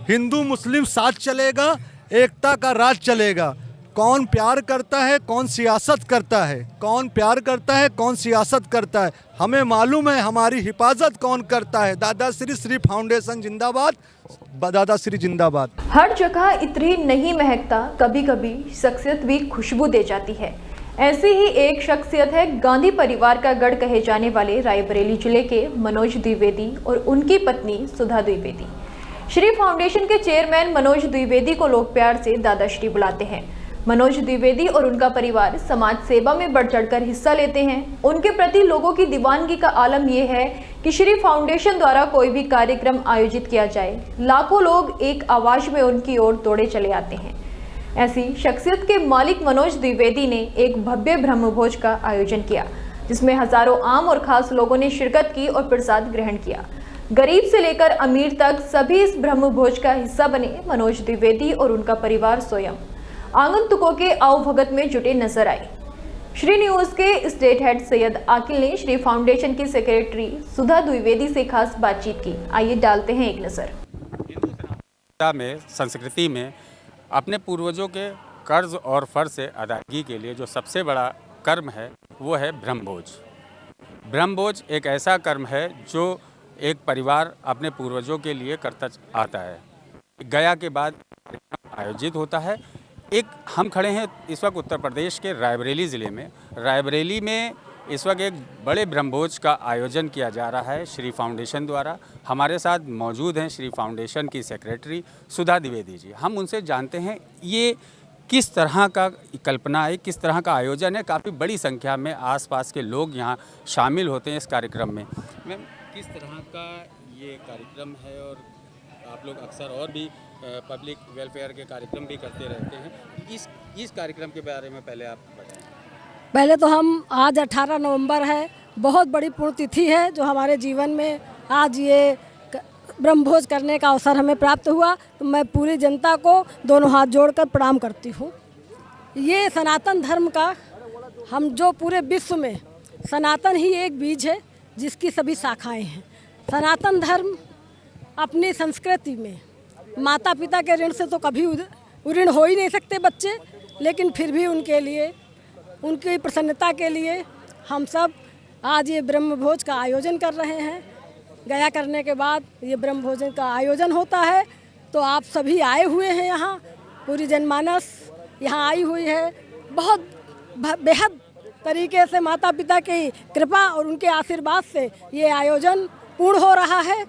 हिंदू मुस्लिम साथ चलेगा, एकता का राज चलेगा। कौन प्यार करता है, कौन सियासत करता है, कौन प्यार करता है, कौन सियासत करता है, हमें मालूम है। हमारी हिफाजत कौन करता है। दादा श्री फाउंडेशन जिंदाबाद, दादा श्री जिंदाबाद। हर जगह इतनी नहीं महकता, कभी कभी शख्सियत भी खुशबू दे जाती है। ऐसी ही एक शख्सियत है गांधी परिवार का गढ़ कहे जाने वाले रायबरेली जिले के मनोज द्विवेदी और उनकी पत्नी सुधा द्विवेदी। श्री फाउंडेशन के चेयरमैन मनोज द्विवेदी को लोग प्यार से दादाश्री बुलाते हैं। मनोज द्विवेदी और उनका परिवार समाज सेवा में बढ़ चढ़कर हिस्सा लेते हैं। उनके प्रति लोगों की दीवानगी का आलम यह है कि श्री फाउंडेशन द्वारा कोई भी कार्यक्रम आयोजित किया जाए, लाखों लोग एक आवाज में उनकी ओर दौड़े चले आते हैं। ऐसी शख्सियत के मालिक मनोज द्विवेदी ने एक भव्य ब्रह्मभोज का आयोजन किया, जिसमें हजारों आम और खास लोगों ने शिरकत की और प्रसाद ग्रहण किया। गरीब से लेकर अमीर तक सभी इस ब्रह्मभोज का हिस्सा बने। मनोज द्विवेदी और उनका परिवार स्वयं आगंतुकों के आवभगत में जुटे नजर आए। श्री न्यूज के स्टेट हेड सैयद आकिल ने श्री फाउंडेशन की सेक्रेटरी सुधा द्विवेदी से खास बातचीत की। आइए डालते हैं एक नजर। में संस्कृति में अपने पूर्वजों के कर्ज और फर्ज से अदायगी के लिए जो सबसे बड़ा कर्म है वो है ब्रह्मभोज। ब्रह्मभोज एक ऐसा कर्म है जो एक परिवार अपने पूर्वजों के लिए करता आता है। गया के बाद आयोजित होता है। एक हम खड़े हैं इस वक्त उत्तर प्रदेश के रायबरेली ज़िले में। रायबरेली में इस वक्त एक बड़े ब्रह्मभोज का आयोजन किया जा रहा है श्री फाउंडेशन द्वारा। हमारे साथ मौजूद हैं श्री फाउंडेशन की सेक्रेटरी सुधा द्विवेदी जी। हम उनसे जानते हैं ये किस तरह का कल्पना है, किस तरह का आयोजन है। काफ़ी बड़ी संख्या में आसपास के लोग यहाँ शामिल होते हैं इस कार्यक्रम में। मैम, किस तरह का ये कार्यक्रम है और आप लोग अक्सर और भी पब्लिक वेलफेयर के कार्यक्रम भी करते रहते हैं, इस कार्यक्रम के बारे में पहले आप बताएं। पहले तो हम आज 18 नवंबर है, बहुत बड़ी पुण्यतिथि है जो हमारे जीवन में आज ये ब्रह्मभोज करने का अवसर हमें प्राप्त हुआ। तो मैं पूरी जनता को दोनों हाथ जोड़कर प्रणाम करती हूँ। ये सनातन धर्म का हम जो पूरे विश्व में सनातन ही एक बीज है जिसकी सभी शाखाएं हैं। सनातन धर्म अपनी संस्कृति में माता पिता के ऋण से तो कभी ऋण हो ही नहीं सकते बच्चे, लेकिन फिर भी उनके लिए, उनकी प्रसन्नता के लिए हम सब आज ये ब्रह्मभोज का आयोजन कर रहे हैं। गया करने के बाद ये ब्रह्मभोजन का आयोजन होता है तो आप सभी आए हुए हैं यहाँ, पूरी जनमानस यहाँ आई हुई है। बहुत बेहद तरीके से माता पिता की कृपा और उनके आशीर्वाद से ये आयोजन पूर्ण हो रहा है,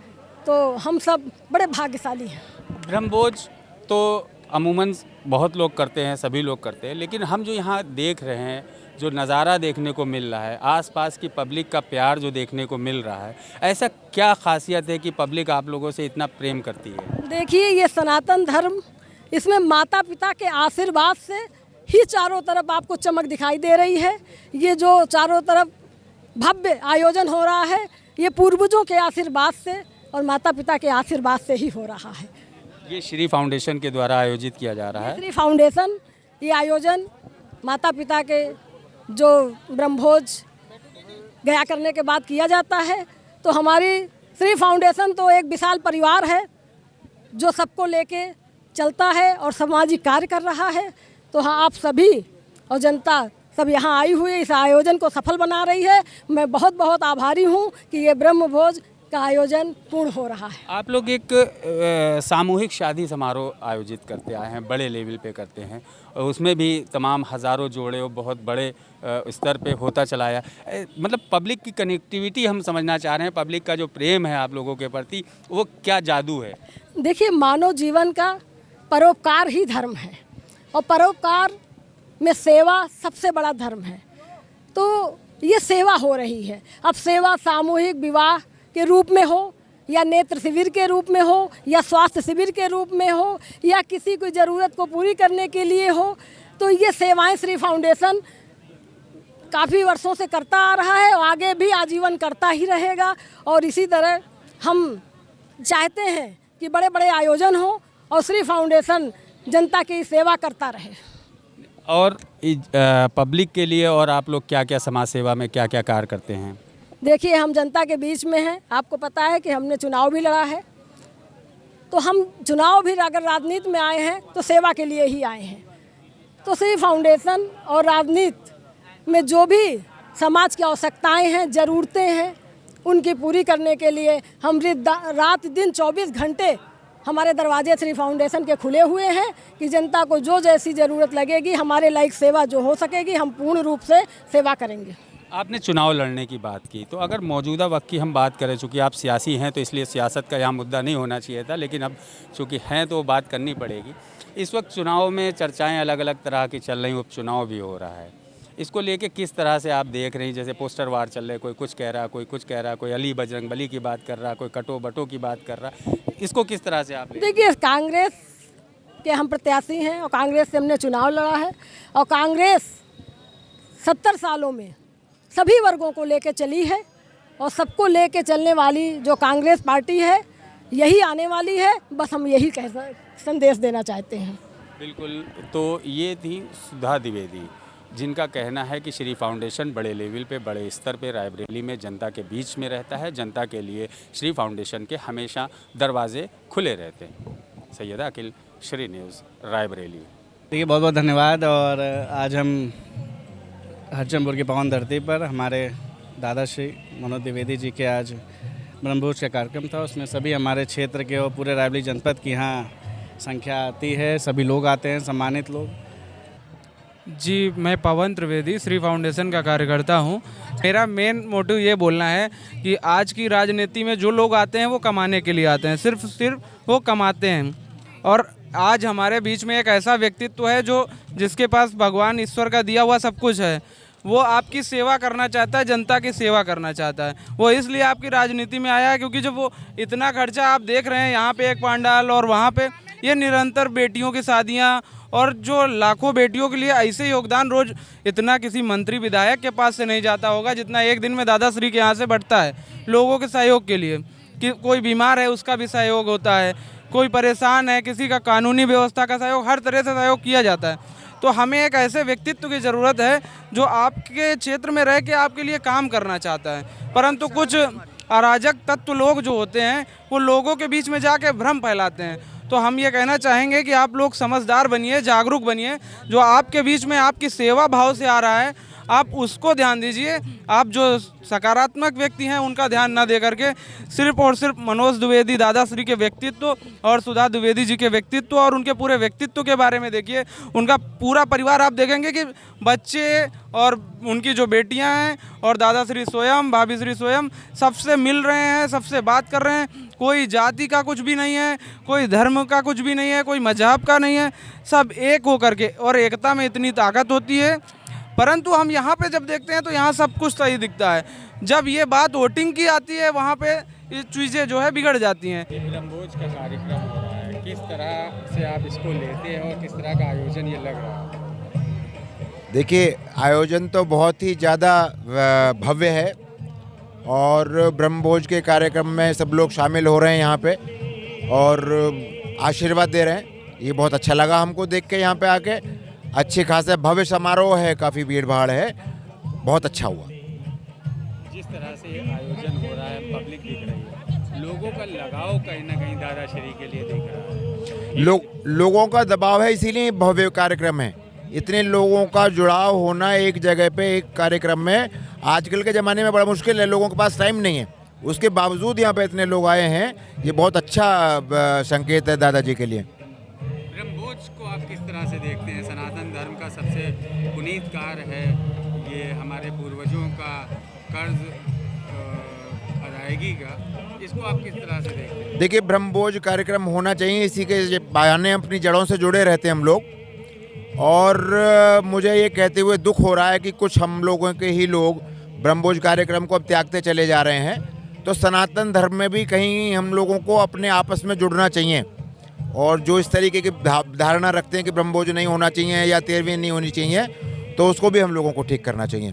तो हम सब बड़े भाग्यशाली हैं। ब्रह्मभोज तो अमूमन बहुत लोग करते हैं, सभी लोग करते हैं, लेकिन हम जो यहाँ देख रहे हैं, जो नज़ारा देखने को मिल रहा है, आसपास की पब्लिक का प्यार जो देखने को मिल रहा है, ऐसा क्या खासियत है कि पब्लिक आप लोगों से इतना प्रेम करती है? देखिए, ये सनातन धर्म, इसमें माता पिता के आशीर्वाद से ही चारों तरफ आपको चमक दिखाई दे रही है। ये जो चारों तरफ भव्य आयोजन हो रहा है, ये पूर्वजों के आशीर्वाद से और माता पिता के आशीर्वाद से ही हो रहा है। ये श्री फाउंडेशन के द्वारा आयोजित किया जा रहा है। श्री फाउंडेशन ये आयोजन माता पिता के जो ब्रह्मभोज गया करने के बाद किया जाता है, तो हमारी श्री फाउंडेशन तो एक विशाल परिवार है जो सबको लेके चलता है और सामाजिक कार्य कर रहा है। तो हाँ, आप सभी और जनता सब यहाँ आई हुई इस आयोजन को सफल बना रही है। मैं बहुत बहुत आभारी हूँ कि ये ब्रह्मभोज का आयोजन पूर्ण हो रहा है। आप लोग एक सामूहिक शादी समारोह आयोजित करते आए हैं, बड़े लेवल पे करते हैं, और उसमें भी तमाम हज़ारों जोड़े और बहुत बड़े स्तर पे होता चलाया। मतलब पब्लिक की कनेक्टिविटी हम समझना चाह रहे हैं, पब्लिक का जो प्रेम है आप लोगों के प्रति, वो क्या जादू है? देखिए, मानव जीवन का परोपकार ही धर्म है और परोपकार में सेवा सबसे बड़ा धर्म है। तो ये सेवा हो रही है। अब सेवा सामूहिक विवाह के रूप में हो, या नेत्र शिविर के रूप में हो, या स्वास्थ्य शिविर के रूप में हो, या किसी की ज़रूरत को पूरी करने के लिए हो, तो ये सेवाएं श्री फाउंडेशन काफ़ी वर्षों से करता आ रहा है और आगे भी आजीवन करता ही रहेगा। और इसी तरह हम चाहते हैं कि बड़े बड़े आयोजन हो और श्री फाउंडेशन जनता की सेवा करता रहे। और पब्लिक के लिए और आप लोग क्या क्या समाज सेवा में क्या क्या कार्य करते हैं? देखिए, हम जनता के बीच में हैं। आपको पता है कि हमने चुनाव भी लड़ा है तो हम चुनाव भी अगर राजनीति में आए हैं तो सेवा के लिए ही आए हैं। तो श्री फाउंडेशन और राजनीति में जो भी समाज की आवश्यकताएं हैं, ज़रूरतें हैं, उनकी पूरी करने के लिए हम रात दिन 24 घंटे हमारे दरवाजे श्री फाउंडेशन के खुले हुए हैं कि जनता को जो जैसी ज़रूरत लगेगी, हमारे लायक सेवा जो हो सकेगी, हम पूर्ण रूप से सेवा करेंगे। आपने चुनाव लड़ने की बात की, तो अगर मौजूदा वक्त की हम बात करें, चूँकि आप सियासी हैं तो इसलिए सियासत का यहाँ मुद्दा नहीं होना चाहिए था, लेकिन अब चूँकि हैं तो बात करनी पड़ेगी। इस वक्त चुनाव में चर्चाएं अलग अलग तरह की चल रही, उपचुनाव भी हो रहा है, इसको लेके किस तरह से आप देख रही हैं? जैसे पोस्टर वार चल रहे, कोई कुछ कह रहा, कोई कुछ कह रहा, कोई अली बजरंगबली की बात कर रहा, कोई कटो बटो की बात कर रहा, इसको किस तरह से आप देखिए, कांग्रेस के हम प्रत्याशी हैं और कांग्रेस से हमने चुनाव लड़ा है और कांग्रेस 70 सालों में सभी वर्गों को लेकर चली है और सबको लेकर चलने वाली जो कांग्रेस पार्टी है यही आने वाली है। बस हम यही संदेश देना चाहते हैं। बिल्कुल। तो ये थी सुधा द्विवेदी, जिनका कहना है कि श्री फाउंडेशन बड़े लेवल पे, बड़े स्तर पे रायबरेली में जनता के बीच में रहता है। जनता के लिए श्री फाउंडेशन के हमेशा दरवाजे खुले रहते हैं। सैयद अकील, श्री न्यूज़, रायबरेली। देखिए, बहुत बहुत धन्यवाद। और आज हम हरचंदपुर की पावन धरती पर हमारे दादाश्री मनोज द्विवेदी जी के आज ब्रह्मभोज का कार्यक्रम था। उसमें सभी हमारे क्षेत्र के और पूरे रायबरेली जनपद की यहाँ संख्या आती है, सभी लोग आते हैं, सम्मानित लोग। जी, मैं पवन त्रिवेदी श्री फाउंडेशन का कार्यकर्ता हूँ। मेरा मेन मोटिव ये बोलना है कि आज की राजनीति में जो लोग आते हैं वो कमाने के लिए आते हैं, सिर्फ वो कमाते हैं। और आज हमारे बीच में एक ऐसा व्यक्तित्व है जो जिसके पास भगवान ईश्वर का दिया हुआ सब कुछ है, वो आपकी सेवा करना चाहता है, जनता की सेवा करना चाहता है। वो इसलिए आपकी राजनीति में आया है क्योंकि जब वो इतना खर्चा आप देख रहे हैं, यहाँ पे एक पंडाल और वहाँ पे ये निरंतर बेटियों की शादियाँ और जो लाखों बेटियों के लिए ऐसे योगदान रोज इतना किसी मंत्री विधायक के पास से नहीं जाता होगा जितना एक दिन में दादाश्री के यहाँ से बढ़ता है लोगों के सहयोग के लिए। कि कोई बीमार है उसका भी सहयोग होता है, कोई परेशान है, किसी का कानूनी व्यवस्था का सहयोग, हर तरह से सहयोग किया जाता है। तो हमें एक ऐसे व्यक्तित्व की ज़रूरत है जो आपके क्षेत्र में रह के आपके लिए काम करना चाहता है। परंतु कुछ अराजक तत्व लोग जो होते हैं वो लोगों के बीच में जाके भ्रम फैलाते हैं। तो हम ये कहना चाहेंगे कि आप लोग समझदार बनिए, जागरूक बनिए। जो आपके बीच में आपकी सेवा भाव से आ रहा है आप उसको ध्यान दीजिए। आप जो सकारात्मक व्यक्ति हैं उनका ध्यान ना दे करके सिर्फ और सिर्फ मनोज द्विवेदी दादाश्री के व्यक्तित्व और सुधा द्विवेदी जी के व्यक्तित्व और उनके पूरे व्यक्तित्व के बारे में देखिए। उनका पूरा परिवार आप देखेंगे कि बच्चे और उनकी जो बेटियां हैं और दादाश्री स्वयं, भाभीश्री स्वयं सबसे मिल रहे हैं, सबसे बात कर रहे हैं। कोई जाति का कुछ भी नहीं है, कोई धर्म का कुछ भी नहीं है, कोई मजहब का नहीं है, सब एक होकर के। और एकता में इतनी ताकत होती है। परंतु हम यहाँ पे जब देखते हैं तो यहाँ सब कुछ सही दिखता है। जब ये बात वोटिंग की आती है वहाँ पे ये चीज़ें जो है बिगड़ जाती हैं। ब्रह्मभोज का कार्यक्रम हो रहा है, किस तरह से आप इसको लेते हैं और किस तरह का आयोजन ये लग रहा है? देखिए, आयोजन तो बहुत ही ज़्यादा भव्य है और ब्रह्मभोज के कार्यक्रम में सब लोग शामिल हो रहे हैं यहाँ पे और आशीर्वाद दे रहे हैं। ये बहुत अच्छा लगा हमको देख के, यहाँ पे आके अच्छे खासे भव्य समारोह है, काफ़ी भीड़ भाड़ है, बहुत अच्छा हुआ। जिस तरह से ये आयोजन हो रहा है, पब्लिक दिख रही है, लोगों का लगाव कहीं ना कहीं दादाश्री के लिए दिख रहा है। लोगों का दबाव है, इसीलिए भव्य कार्यक्रम है। इतने लोगों का जुड़ाव होना एक जगह पे एक कार्यक्रम में आजकल के ज़माने में बड़ा मुश्किल है, लोगों के पास टाइम नहीं है। उसके बावजूद यहाँ पे इतने लोग आए हैं, ये बहुत अच्छा संकेत है दादाजी के लिए। ब्रह्मभोज को आप किस तरह से देखते हैं? सनातन धर्म का सबसे पुनीत कार्य है ये, हमारे पूर्वजों का कर्ज अदायगी का, इसको आप किस तरह से देखते हैं? देखिए, ब्रह्मभोज कार्यक्रम होना चाहिए, इसी के बहाने अपनी जड़ों से जुड़े रहते हैं हम लोग। और मुझे ये कहते हुए दुख हो रहा है कि कुछ हम लोगों के ही लोग ब्रह्मभोज कार्यक्रम को अब त्यागते चले जा रहे हैं। तो सनातन धर्म में भी कहीं हम लोगों को अपने आपस में जुड़ना चाहिए और जो इस तरीके की धारणा रखते हैं कि ब्रह्मभोज नहीं होना चाहिए या 13वीं नहीं होनी चाहिए, तो उसको भी हम लोगों को ठीक करना चाहिए।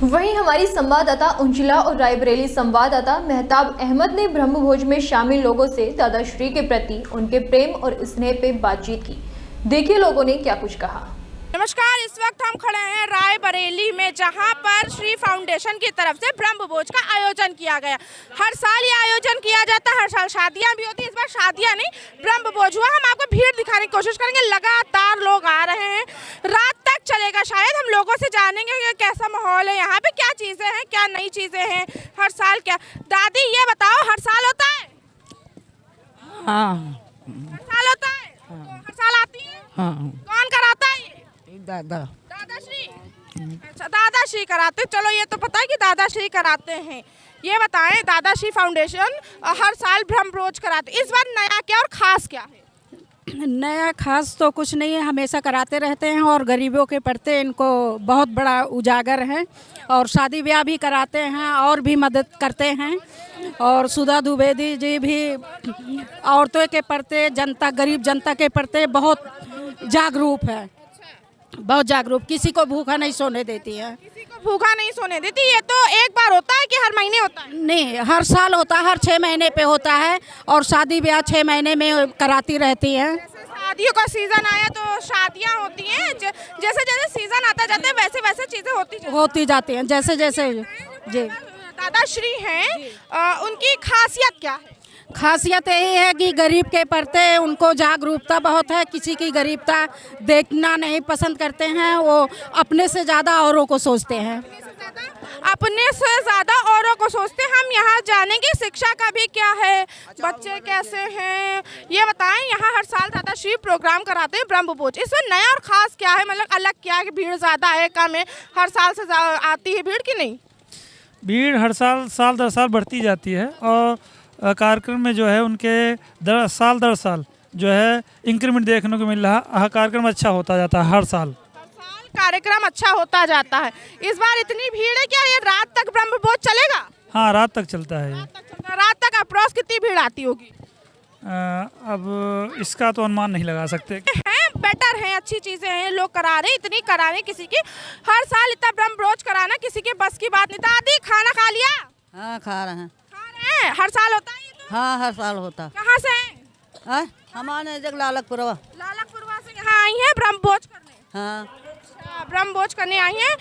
वहीं हमारी संवाददाता उंजिला और रायबरेली संवाददाता मेहताब अहमद ने ब्रह्मभोज में शामिल लोगों से दादाश्री के प्रति उनके प्रेम और स्नेह पे बातचीत की। देखिए लोगों ने क्या कुछ कहा। नमस्कार, इस वक्त हम खड़े हैं रायबरेली में, जहां पर श्री फाउंडेशन की तरफ से ब्रह्मभोज का आयोजन किया गया। हर साल ये आयोजन फंक्शन किया जाता है, हर साल शादियां भी होती है। इस बार शादियां नहीं, ब्रह्म भोज हुआ। हम आपको भीड़ दिखाने की कोशिश करेंगे, लगातार लोग आ रहे हैं, रात तक चलेगा शायद। हम लोगों से जानेंगे कि कैसा माहौल है यहाँ पे, क्या चीज़ें हैं, क्या नई चीज़ें हैं, हर साल क्या। दादी ये बताओ, हर साल होता है? हाँ हर साल होता है? तो हर साल आती है? हाँ कौन कराता है ये? दादा दादाश्री। अच्छा, दादाश्री कराते। चलो ये तो पता है कि दादाश्री कराते हैं। ये बताएं, दादाश्री फाउंडेशन हर साल ब्रह्म भोज कराते, इस बार नया क्या और खास क्या है? नया खास तो कुछ नहीं है, हमेशा कराते रहते हैं और गरीबों के प्रति इनको बहुत बड़ा उजागर है और शादी ब्याह भी कराते हैं और भी मदद करते हैं। और सुधा द्विवेदी जी भी औरतों के प्रति, जनता, गरीब जनता के प्रति बहुत जागरूक है, बहुत जागरूक। किसी को भूखा नहीं सोने देती है। किसी को भूखा नहीं सोने देती। ये तो एक बार होता है कि हर महीने होता है? नहीं, हर साल होता है, हर 6 महीने पे होता है और शादी ब्याह 6 महीने में कराती रहती है। शादियों का सीजन आया तो शादियां होती हैं, जैसे जैसे सीजन आता जाता है वैसे वैसे चीजें होती जाती हैं जैसे जैसे। जी, दादाश्री हैं, उनकी खासियत क्या है? खासियत यही है कि गरीब के प्रति उनको जागरूकता बहुत है। किसी की गरीबता देखना नहीं पसंद करते हैं, वो अपने से ज़्यादा औरों को सोचते हैं। अपने से ज्यादा औरों को सोचते हैं। हम यहाँ जानेंगे शिक्षा का भी क्या है, बच्चे कैसे हैं, ये बताएं। यहाँ हर साल दादाश्री प्रोग्राम कराते हैं ब्रह्म भोज, इसमें नया और खास क्या है, मतलब अलग क्या है? कि भीड़ ज्यादा है, कम है, हर साल से आती है भीड़ कि नहीं? भीड़ हर साल दर साल बढ़ती जाती है और कार्यक्रम में जो है उनके साल दर साल जो है इंक्रीमेंट देखने को मिल रहा है। कार्यक्रम अच्छा होता जाता है हर साल। कार्यक्रम अच्छा होता जाता है। इस बार इतनी भीड़ है, क्या ये रात तक ब्रह्म भोज चलेगा? हाँ, रात तक चलता है। रात तक अप्रोक्स कितनी भीड़ आती होगी? अब इसका तो अनुमान नहीं लगा सकते। हैं, बेटर हैं, अच्छी चीजें हैं, लोग करा रहे, इतनी करा रहे। किसी की हर साल इतना ब्रह्म भोज कराना किसी के बस की बात नहीं। दादी खाना खा लिया? हाँ, खा रहे हैं। हर साल होता है ये तो? हाँ, हर साल होता। कहाँ से हैं? हमारे जग लालकपुरवा से यहाँ आई हैं ब्रह्म भोज करने? हाँ, ब्रह्म भोज करने आई हैं।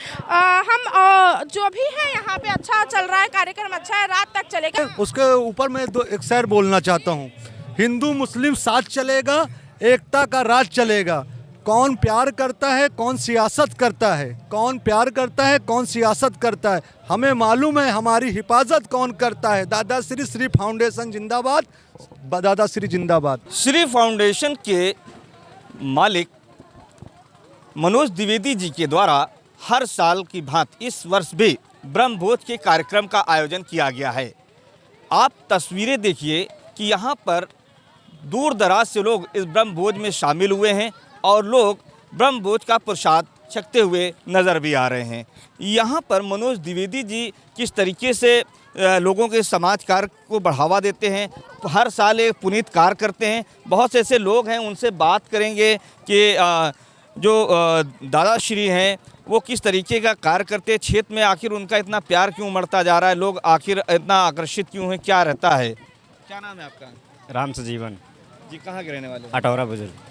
हम जो भी है यहाँ पे अच्छा चल रहा है, कार्यक्रम अच्छा है, रात तक चलेगा। उसके ऊपर मैं एक शेर बोलना चाहता हूँ। हिंदू मुस्लिम साथ चलेगा, एकता का राज चलेगा। कौन प्यार करता है, कौन सियासत करता है, कौन प्यार करता है, कौन सियासत करता है, हमें मालूम है हमारी हिफाजत कौन करता है। दादाश्री श्री फाउंडेशन जिंदाबाद, दादाश्री जिंदाबाद। श्री फाउंडेशन के मालिक मनोज द्विवेदी जी के द्वारा हर साल की भांति इस वर्ष भी ब्रह्म भोज के कार्यक्रम का आयोजन किया गया है। आप तस्वीरें देखिए कि यहाँ पर दूर दराज से लोग इस ब्रह्म भोज में शामिल हुए हैं और लोग ब्रह्म भोज का प्रसाद छकते हुए नज़र भी आ रहे हैं। यहाँ पर मनोज द्विवेदी जी किस तरीके से लोगों के समाज कार्य को बढ़ावा देते हैं, हर साल एक पुनीत कार्य करते हैं। बहुत से ऐसे लोग हैं, उनसे बात करेंगे कि जो दादाश्री हैं वो किस तरीके का कार्य करते हैं, क्षेत्र में आखिर उनका इतना प्यार क्यों बढ़ता जा रहा है, लोग आखिर इतना आकर्षित क्यों हैं, क्या रहता है। क्या नाम है आपका? राम सजीवन जी। कहाँ के रहने वाले? अटौरा बुजुर्ग।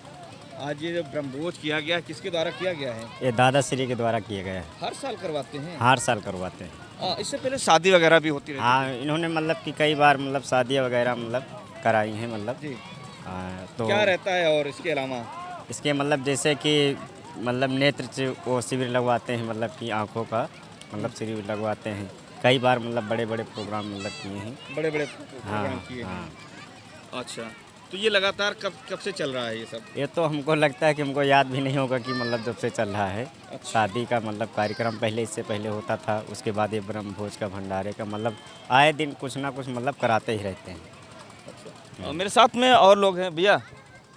आज ये जो ब्रह्मभोज किया गया, किसके द्वारा किया गया है? ये दादाश्री के द्वारा किया गया है। हर साल करवाते हैं? हर साल करवाते हैं। इससे पहले शादी वगैरह भी होती रहती? हाँ, इन्होंने मतलब कि कई बार मतलब शादियाँ वगैरह मतलब कराई हैं मतलब जी। तो क्या रहता है और इसके अलावा? इसके मतलब जैसे कि मतलब नेत्र वो शिविर लगवाते हैं, मतलब कि आँखों का मतलब शिविर लगवाते हैं। कई बार मतलब बड़े बड़े प्रोग्राम मतलब किए हैं, बड़े बड़े प्रोग्राम किए हैं। अच्छा, तो ये लगातार कब से चल रहा है ये सब? ये तो हमको लगता है कि हमको याद भी नहीं होगा कि मतलब जब से चल रहा है। अच्छा। शादी का मतलब कार्यक्रम पहले, इससे पहले होता था, उसके बाद ये ब्रह्म भोज का भंडारे का मतलब आए दिन कुछ ना कुछ मतलब कराते ही रहते हैं। अच्छा। और मेरे साथ में और लोग हैं। भैया,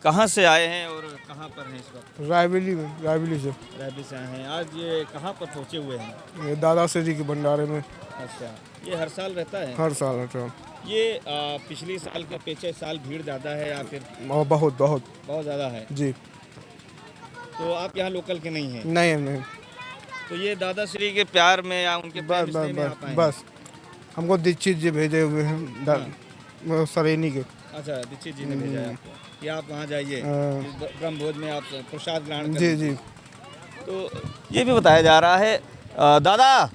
कहाँ से आए हैं और कहाँ पर हैं इस वक्त? रायबेली में, रायबेली से आए हैं। आज ये कहाँ पर पहुँचे हुए हैं? ये दादाश्री के भंडारे में। अच्छा, ये हर साल रहता है? हर साल ये पिछले साल के पीछे साल भीड़ ज़्यादा है या फिर? बहुत ज़्यादा है जी। तो आप यहाँ लोकल के नहीं हैं? नहीं। तो ये दादाश्री के प्यार में या उनके बस हमको दीक्षित जी भेजे हुए हैं सरेनी के। अच्छा, दीक्षित जी ने भेजा है आपको कि आप वहाँ जाइए, ब्रह्म भोज में आप प्रसाद ग्रहण करें। जी। तो ये भी बताया जा रहा है। दादा,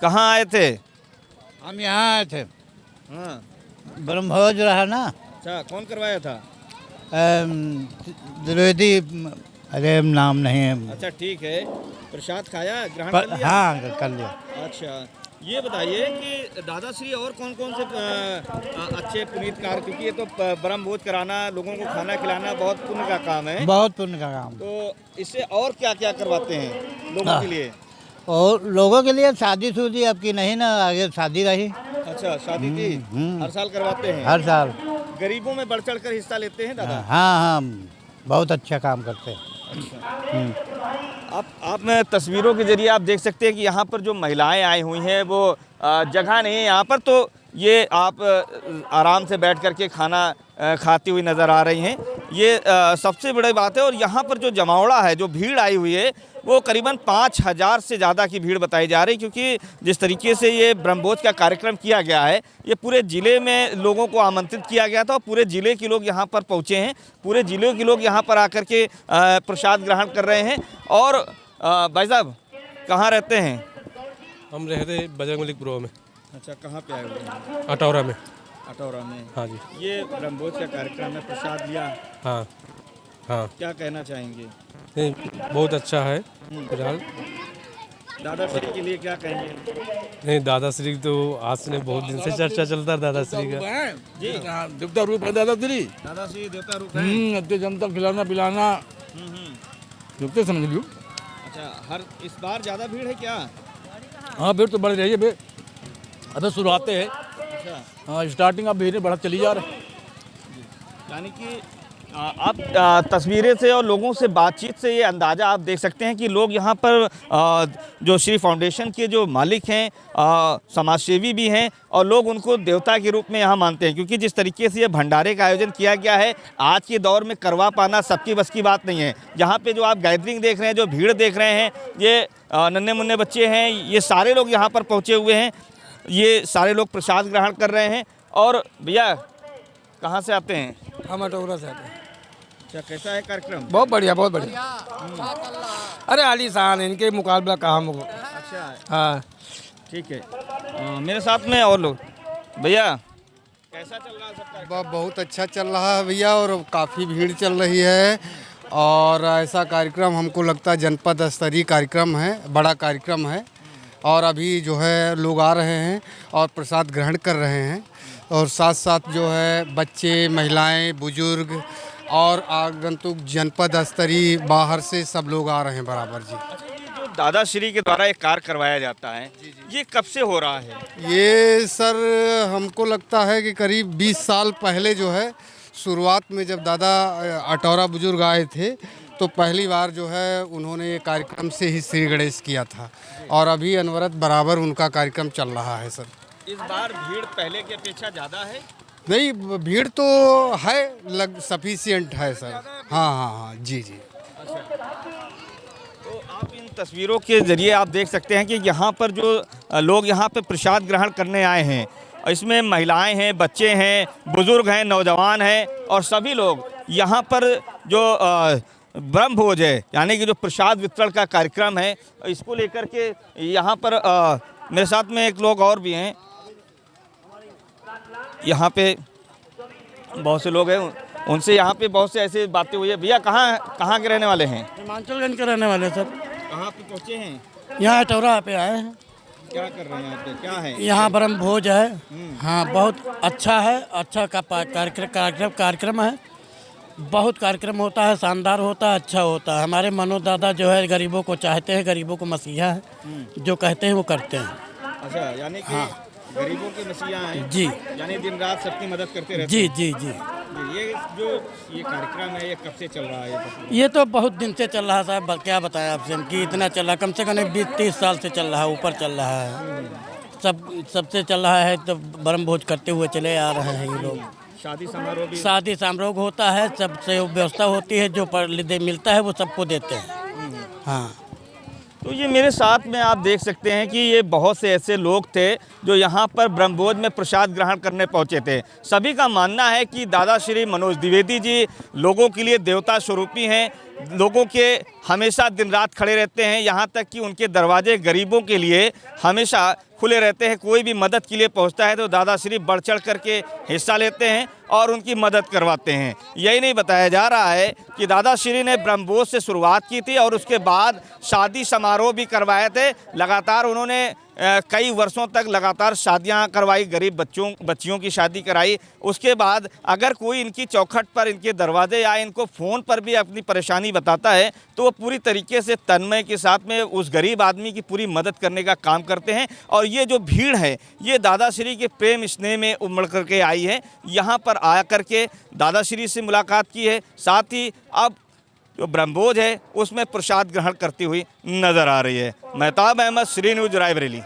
कहाँ आए थे? हम यहाँ आए थे। हाँ, ब्रह्मभोज रहा ना। अच्छा, कौन करवाया था? द्विवेदी, अरे नाम नहीं है। अच्छा, ठीक है। प्रसाद खाया, ग्रहण कर लिया? हाँ, कर लिया। अच्छा, ये बताइए कि दादाश्री और कौन कौन से अच्छे पुनीत कार्य, क्योंकि ये तो ब्रह्म भोज कराना, लोगों को खाना खिलाना बहुत पुण्य का काम है। बहुत पुण्य का काम। तो इससे और क्या क्या करवाते हैं लोगों के लिए? और लोगों के लिए शादी शुदी अब की नहीं ना, आगे शादी रही। अच्छा, शादी थी, हर साल करवाते हैं? हर साल। गरीबों में बढ़ चढ़ कर हिस्सा लेते हैं दादा? हाँ हाँ, बहुत अच्छा काम करते हैं। आप में तस्वीरों के जरिए आप देख सकते हैं कि यहाँ पर जो महिलाएं आई हुई हैं वो जगह नहीं है यहाँ पर, तो ये आप आराम से बैठ करके खाना खाती हुई नज़र आ रही हैं। ये सबसे बड़ी बात है। और यहाँ पर जो जमावड़ा है, जो भीड़ आई हुई है, वो करीबन 5000 से ज़्यादा की भीड़ बताई जा रही, क्योंकि जिस तरीके से ये ब्रह्मभोज का कार्यक्रम किया गया है, ये पूरे ज़िले में लोगों को आमंत्रित किया गया था और पूरे ज़िले के लोग यहाँ पर पहुँचे हैं। पूरे ज़िले के लोग यहाँ पर आकर के प्रसाद ग्रहण कर रहे हैं। और भाई साहब कहाँ रहते हैं? हम रहते हैं बजरंगबलीपुरम में। अच्छा, कहाँ पे आए हुए हैं? अटौरा में। अटौरा में? हाँ जी। ये ब्रह्मभोज का कार्यक्रम है, प्रसाद लिया? हाँ हाँ। क्या कहना चाहेंगे? नहीं, बहुत अच्छा है फिलहाल। दादाश्री के लिए क्या कहेंगे? नहीं, दादाश्री तो आज से बहुत दिन से चर्चा चलता है दादाश्री का। जी, देवता रूप है दादाश्री। दादाश्री देवता रूप है। अच्छे जनता खिलाना पिलाना देवते समझ लियो। अच्छा, इस बार ज़्यादा भीड़ है क्या? हाँ, भीड़ तो बढ़ रही है बे। अबे शुरुआत है। अच्छा, हाँ, स्टार्टिंग अब भीड़ बढ़ चली जा रही है। यानी कि आप तस्वीरें से और लोगों से बातचीत से ये अंदाज़ा आप देख सकते हैं कि लोग यहाँ पर जो श्री फाउंडेशन के जो मालिक हैं, समाजसेवी भी हैं, और लोग उनको देवता के रूप में यहाँ मानते हैं, क्योंकि जिस तरीके से ये भंडारे का आयोजन किया गया है, आज के दौर में करवा पाना सबकी बस की बात नहीं है। यहाँ पे जो आप गैदरिंग देख रहे हैं, जो भीड़ देख रहे हैं, ये नन्हे मुन्ने बच्चे हैं, ये सारे लोग यहाँ पर पहुँचे हुए हैं। ये सारे लोग प्रसाद ग्रहण कर रहे हैं। और भैया कहाँ से आते हैं? हम अटौरा से आते हैं। अच्छा, कैसा है कार्यक्रम? बहुत बढ़िया, बहुत बढ़िया। अरे आलीशान, इनके मुकाबला कहाँ होगा। अच्छा, हाँ, ठीक है। मेरे साथ में और लोग। भैया कैसा चल रहा है सब कार्यक्रम? बहुत अच्छा चल रहा है भैया, और काफ़ी भीड़ चल रही है। और ऐसा कार्यक्रम हमको लगता है जनपद स्तरीय कार्यक्रम है, बड़ा कार्यक्रम है। और अभी जो है लोग आ रहे हैं और प्रसाद ग्रहण कर रहे हैं, और साथ साथ जो है बच्चे, महिलाएं, बुजुर्ग और आगंतुक जनपद स्तरीय बाहर से सब लोग आ रहे हैं बराबर जी। जो दादाश्री के द्वारा एक कार्य करवाया जाता है, ये कब से हो रहा है? ये सर हमको लगता है कि करीब 20 साल पहले जो है, शुरुआत में जब दादा अटौरा बुजुर्ग आए थे, तो पहली बार जो है उन्होंने ये कार्यक्रम से ही श्री गणेश किया था, और अभी अनवरत बराबर उनका कार्यक्रम चल रहा है सर। इस बार भीड़ पहले की अपेक्षा ज़्यादा है? नहीं, भीड़ तो है, सफिशिएंट है सर। हाँ हाँ हाँ, जी जी। तो आप इन तस्वीरों के ज़रिए आप देख सकते हैं कि यहाँ पर जो लोग यहाँ पे प्रसाद ग्रहण करने आए हैं, इसमें महिलाएं हैं, बच्चे हैं, बुज़ुर्ग हैं, नौजवान हैं, और सभी लोग यहाँ पर जो ब्रह्मभोज है, यानी कि जो प्रसाद वितरण का कार्यक्रम है, इसको लेकर के यहाँ पर मेरे साथ में एक लोग और भी हैं। यहाँ पे बहुत से लोग हैं, उनसे यहाँ पे बहुत से ऐसे बातें हुई है। भैया कहाँ के रहने वाले हैं? हिमाचलगंज के रहने वाले सर। कहाँ पे पहुँचे हैं? यहाँ अटौरा पे आए हैं। क्या कर रहे हैं यहाँ पे? क्या है यहाँ ब्रह्मभोज है। हाँ, बहुत अच्छा है। अच्छा का कार्यक्रम है। बहुत कार्यक्रम होता है, शानदार होता है, अच्छा होता है। हमारे मनोज दादा जो है गरीबों को चाहते हैं, गरीबों को मसीहा है, जो कहते हैं वो करते हैं। अच्छा, यानी कि हाँ, गरीबों के मसीहा हैं जी, यानी दिन रात सबकी मदद करते रहते जी हैं। जी जी। ये कार्यक्रम है, ये कब से चल रहा है? ये तो बहुत दिन से चल रहा है साहब, क्या बताएं आपसे कि इतना चल रहा है, कम से कम 20-30 साल से चल रहा है, ऊपर चल रहा है। सबसे चल रहा है, तो ब्रह्मभोज करते हुए चले आ रहे हैं ये लोग। शादी समारोह भी? शादी समारोह होता है, सबसे व्यवस्था होती है, जो मिलता है वो सबको देते हैं। हाँ, तो ये मेरे साथ में आप देख सकते हैं कि ये बहुत से ऐसे लोग थे जो यहाँ पर ब्रह्मभोज में प्रसाद ग्रहण करने पहुँचे थे। सभी का मानना है कि दादा श्री मनोज द्विवेदी जी लोगों के लिए देवता स्वरूपी हैं। लोगों के हमेशा दिन रात खड़े रहते हैं, यहाँ तक कि उनके दरवाजे गरीबों के लिए हमेशा खुले रहते हैं। कोई भी मदद के लिए पहुँचता है तो दादाश्री बढ़ चढ़ करके हिस्सा लेते हैं और उनकी मदद करवाते हैं। यही नहीं बताया जा रहा है कि दादाश्री ने ब्रह्मभोज से शुरुआत की थी और उसके बाद शादी समारोह भी करवाए थे। लगातार उन्होंने कई वर्षों तक लगातार शादियां करवाई, गरीब बच्चियों की शादी कराई। उसके बाद अगर कोई इनकी चौखट पर, इनके दरवाजे या इनको फ़ोन पर भी अपनी परेशानी बताता है तो वो पूरी तरीके से तन्मय के साथ में उस गरीब आदमी की पूरी मदद करने का काम करते हैं। और ये जो भीड़ है ये दादाश्री के प्रेम स्नेह में उमड़ करके आई है। यहाँ पर आ करके दादाश्री से मुलाकात की है, साथ ही अब जो ब्रह्मभोज है उसमें प्रसाद ग्रहण करती हुई नजर आ रही है। मेहताब अहमद, श्री न्यूज़, रायबरेली।